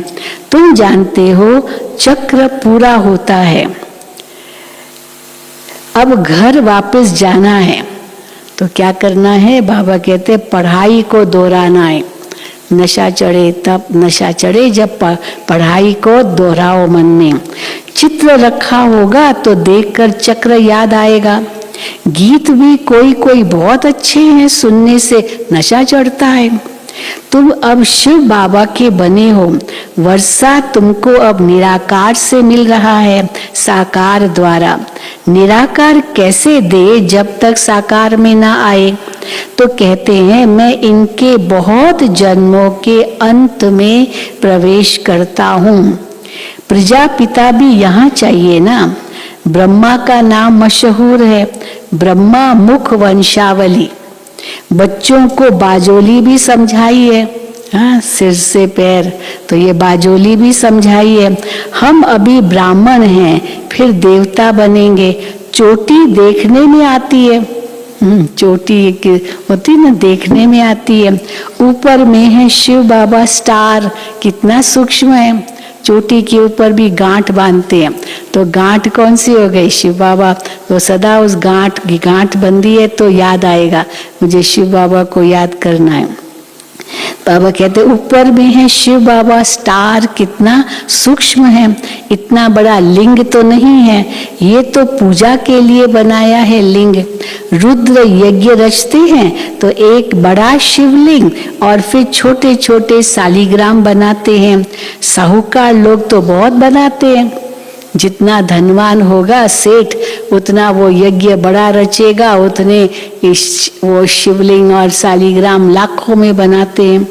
तुम जानते हो चक्र पूरा होता है, अब घर वापस जाना है। तो क्या करना है? बाबा कहते पढ़ाई को दोहराना है। नशा चढ़े तब नशा चढ़े जब पढ़ाई को दोहराओ मन में। चित्र रखा होगा तो देखकर चक्र याद आएगा। गीत भी कोई कोई बहुत अच्छे हैं, सुनने से नशा चढ़ता है। तुम अब शिव बाबा के बने हो। वर्षा तुमको अब निराकार से मिल रहा है, साकार द्वारा। निराकार कैसे दे जब तक साकार में ना आए? तो कहते हैं मैं इनके बहुत जन्मों के अंत में प्रवेश करता हूँ। प्रजापिता भी यहाँ चाहिए ना। ब्रह्मा का नाम मशहूर है, ब्रह्मा मुख वंशावली। बच्चों को बाजोली भी समझाई है, हाँ, सिर से पैर, तो ये बाजोली भी समझाई है। हम अभी ब्राह्मण हैं, फिर देवता बनेंगे। चोटी देखने में आती है, चोटी होती ना, देखने में आती है। ऊपर में है शिव बाबा स्टार, कितना सूक्ष्म है। चोटी के ऊपर भी गांठ बांधते हैं, तो गांठ कौन सी हो गई? शिव बाबा। तो सदा उस गांठ की गांठ बंदी है तो याद आएगा मुझे शिव बाबा को याद करना है। बाबा कहते ऊपर में है शिव बाबा, स्टार कितना सूक्ष्म है, इतना बड़ा लिंग तो नहीं है, ये तो पूजा के लिए बनाया है लिंग। रुद्र यज्ञ रचते हैं तो एक बड़ा शिवलिंग और फिर छोटे छोटे शालिग्राम बनाते हैं। साहूकार लोग तो बहुत बनाते हैं, जितना धनवान होगा सेठ उतना वो यज्ञ बड़ा रचेगा, उतने वो शिवलिंग और शालिग्राम लाखों में बनाते हैं।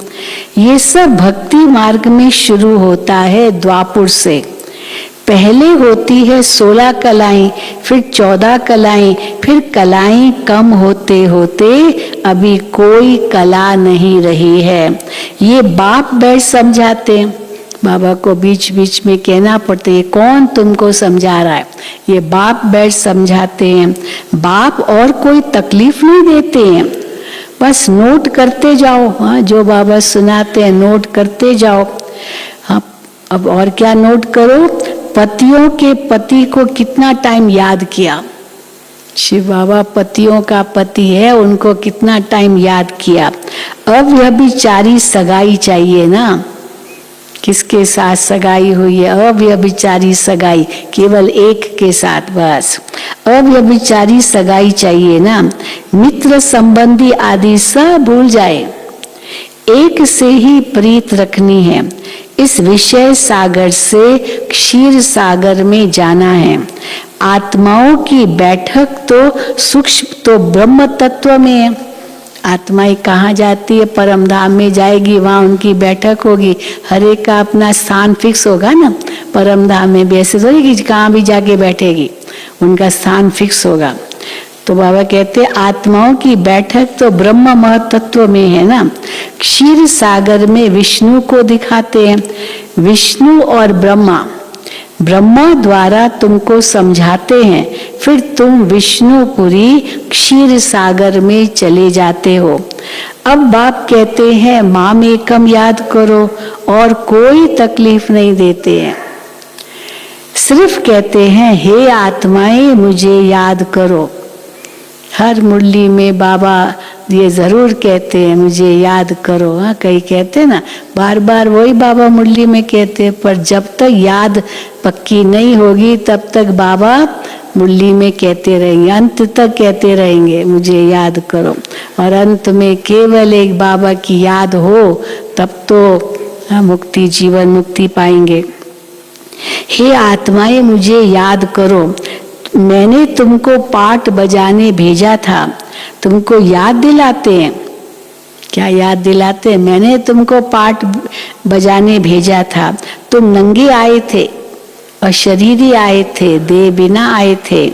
ये सब भक्ति मार्ग में शुरू होता है द्वापुर से। पहले होती है 16 कलाएं, फिर 14 कलाएं, फिर कलाएं कम होते होते अभी कोई कला नहीं रही है। ये बाप बैठ समझाते हैं, बाबा को बीच बीच में कहना पड़ता है कौन तुमको समझा रहा है, ये बाप बैठ समझाते हैं। बाप और कोई तकलीफ नहीं देते हैं, बस नोट करते जाओ। हाँ, जो बाबा सुनाते हैं नोट करते जाओ। हाँ, अब और क्या नोट करो, पतियों के पति को कितना टाइम याद किया। शिव बाबा पतियों का पति है, उनको कितना टाइम याद किया। अब यह बिचारी सगाई चाहिए ना, किसके साथ सगाई हुई है, अब यह बिचारी सगाई केवल एक के साथ, बस अब यह बिचारी सगाई चाहिए ना। मित्र संबंधी आदि सब भूल जाए, एक से ही प्रीत रखनी है। इस विषय सागर से क्षीर सागर में जाना है। आत्माओं की बैठक तो सूक्ष्म तो ब्रह्म तत्व में है। आत्माएं कहाँ जाती है, परम धाम में जाएगी, वहां उनकी बैठक होगी। हर एक का अपना स्थान फिक्स होगा ना, परम धाम में भी ऐसे थोड़ी कि कहाँ भी जाके बैठेगी, उनका स्थान फिक्स होगा। तो बाबा कहते आत्माओं की बैठक तो ब्रह्म महतत्व में है ना। क्षीर सागर में विष्णु को दिखाते हैं। विष्णु और ब्रह्मा द्वारा तुमको समझाते हैं, फिर तुम विष्णुपुरी क्षीर सागर में चले जाते हो। अब बाप कहते हैं माम एकम याद करो, और कोई तकलीफ नहीं देते हैं, सिर्फ कहते हैं हे आत्माएं मुझे याद करो। हर मुरली में बाबा ये जरूर कहते हैं मुझे याद करो। हाँ, कई कहते हैं ना, बार बार वही बाबा मुरली में कहते हैं, पर जब तक याद पक्की नहीं होगी तब तक बाबा मुरली में कहते रहेंगे, अंत तक कहते रहेंगे मुझे याद करो। और अंत में केवल एक बाबा की याद हो तब तो मुक्ति, जीवन मुक्ति पाएंगे। हे आत्माएं मुझे याद करो, मैंने तुमको पाठ बजाने भेजा था, तुमको याद दिलाते हैं। क्या याद दिलाते हैं? मैंने तुमको पाठ बजाने भेजा था, तुम नंगे आए थे, अशरीरी आए थे, देह बिना आए थे।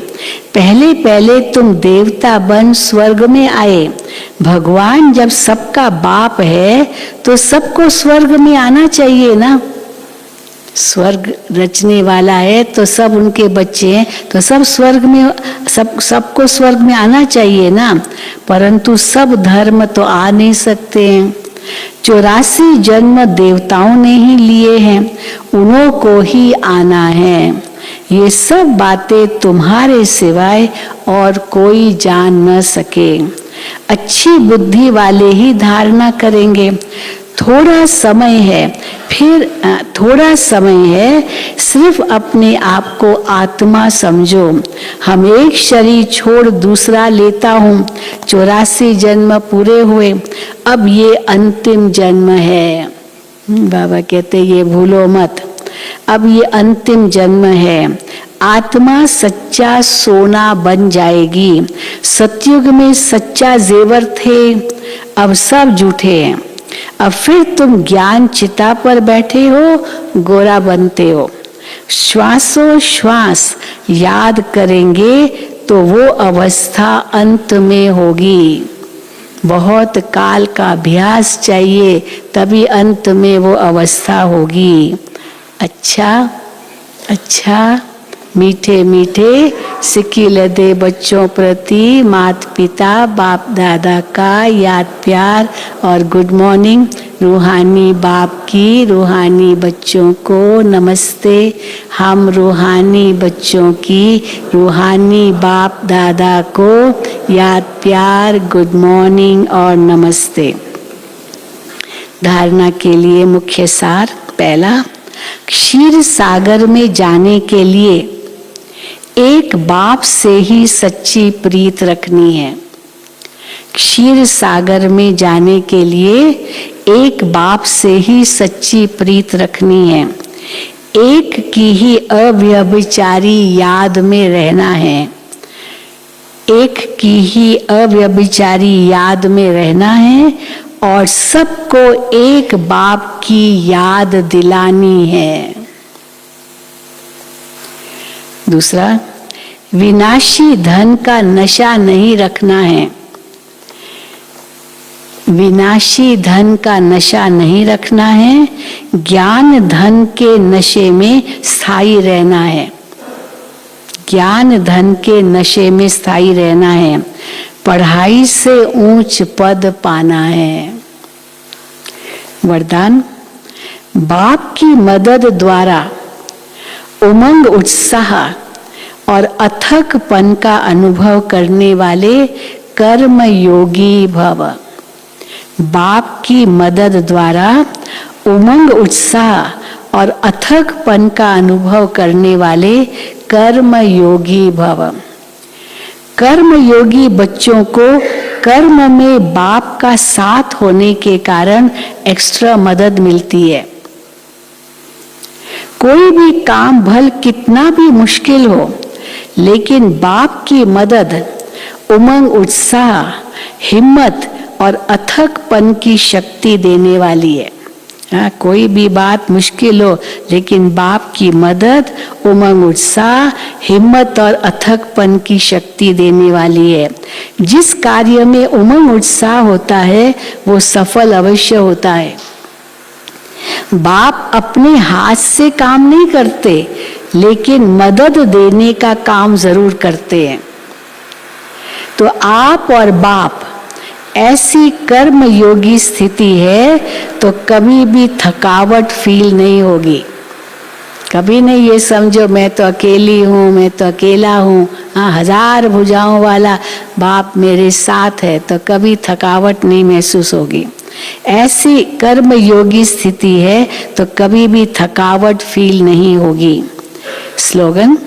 पहले पहले तुम देवता बन स्वर्ग में आए। भगवान जब सबका बाप है तो सबको स्वर्ग में आना चाहिए ना। स्वर्ग रचने वाला है तो सब उनके बच्चे हैं, तो सब स्वर्ग में, सबको स्वर्ग में आना चाहिए ना। परंतु सब धर्म तो आ नहीं सकते हैं। 84 जन्म देवताओं ने ही लिए हैं, उन्हों को ही आना है। ये सब बातें तुम्हारे सिवाय और कोई जान न सके। अच्छी बुद्धि वाले ही धारणा करेंगे। थोड़ा समय है, फिर थोड़ा समय है, सिर्फ अपने आप को आत्मा समझो। हम एक शरीर छोड़ दूसरा लेता हूँ, 84 जन्म पूरे हुए, अब ये अंतिम जन्म है। बाबा कहते ये भूलो मत, अब ये अंतिम जन्म है। आत्मा सच्चा सोना बन जाएगी। सतयुग में सच्चा जेवर थे, अब सब झूठे हैं। अब फिर तुम ज्ञान चिता पर बैठे हो, गोरा बनते हो। श्वासों श्वास याद करेंगे तो वो अवस्था अंत में होगी। बहुत काल का अभ्यास चाहिए, तभी अंत में वो अवस्था होगी। अच्छा मीठे मीठे सिक्किल दे बच्चों प्रति माता पिता बाप दादा का याद प्यार और गुड मॉर्निंग। रूहानी बाप की रूहानी बच्चों को नमस्ते। हम रूहानी बच्चों की रूहानी बाप दादा को याद प्यार, गुड मॉर्निंग और नमस्ते। धारणा के लिए मुख्य सार। पहला, क्षीर सागर में जाने के लिए एक बाप से ही सच्ची प्रीत रखनी है। क्षीर सागर में जाने के लिए एक बाप से ही सच्ची प्रीत रखनी है। एक की ही अव्यभिचारी याद में रहना है। एक की ही अव्यभिचारी याद में रहना है और सबको एक बाप की याद दिलानी है। दूसरा, विनाशी धन का नशा नहीं रखना है। विनाशी धन का नशा नहीं रखना है, ज्ञान धन के नशे में स्थायी रहना है। ज्ञान धन के नशे में स्थायी रहना है। पढ़ाई से ऊंच पद पाना है। वरदान, बाप की मदद द्वारा उमंग, उत्साह और अथकपन का अनुभव करने वाले कर्म योगी भव। बाप की मदद द्वारा उमंग, उत्साह और अथकपन का अनुभव करने वाले कर्म योगी भव। कर्म योगी बच्चों को कर्म में बाप का साथ होने के कारण एक्स्ट्रा मदद मिलती है। कोई भी काम भल कितना भी मुश्किल हो, लेकिन बाप की मदद उमंग, उत्साह, हिम्मत और अथकपन की शक्ति देने वाली है। कोई भी बात मुश्किल हो, लेकिन बाप की मदद उमंग, उत्साह, हिम्मत और अथकपन की शक्ति देने वाली है। जिस कार्य में उमंग, उत्साह होता है वो सफल अवश्य होता है। बाप अपने हाथ से काम नहीं करते, लेकिन मदद देने का काम जरूर करते हैं। तो आप और बाप ऐसी कर्म योगी स्थिति है तो कभी भी थकावट फील नहीं होगी। कभी नहीं ये समझो मैं तो अकेली हूँ, मैं तो अकेला हूँ। हाँ, 1000 भुजाओं वाला बाप मेरे साथ है तो कभी थकावट नहीं महसूस होगी। ऐसी कर्म योगी स्थिति है तो कभी भी थकावट फील नहीं होगी। स्लोगन,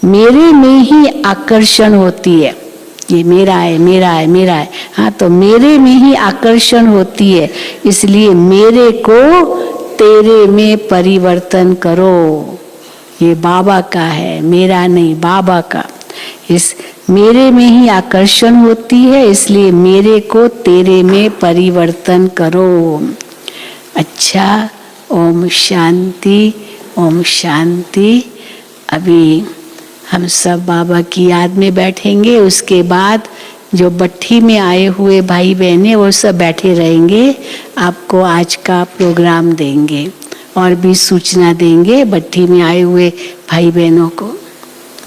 मेरे में ही आकर्षण होती है। ये मेरा है, मेरा है, मेरा है। हाँ, तो मेरे में ही आकर्षण होती है, इसलिए मेरे को तेरे में परिवर्तन करो। ये बाबा का है, मेरा नहीं, बाबा का। इस मेरे में ही आकर्षण होती है, इसलिए मेरे को तेरे में परिवर्तन करो। अच्छा, ओम शांति, ओम शांति। अभी हम सब बाबा की याद में बैठेंगे। उसके बाद जो भट्ठी में आए हुए भाई बहने वो सब बैठे रहेंगे, आपको आज का प्रोग्राम देंगे और भी सूचना देंगे। भट्ठी में आए हुए भाई बहनों को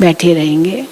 बैठे रहेंगे।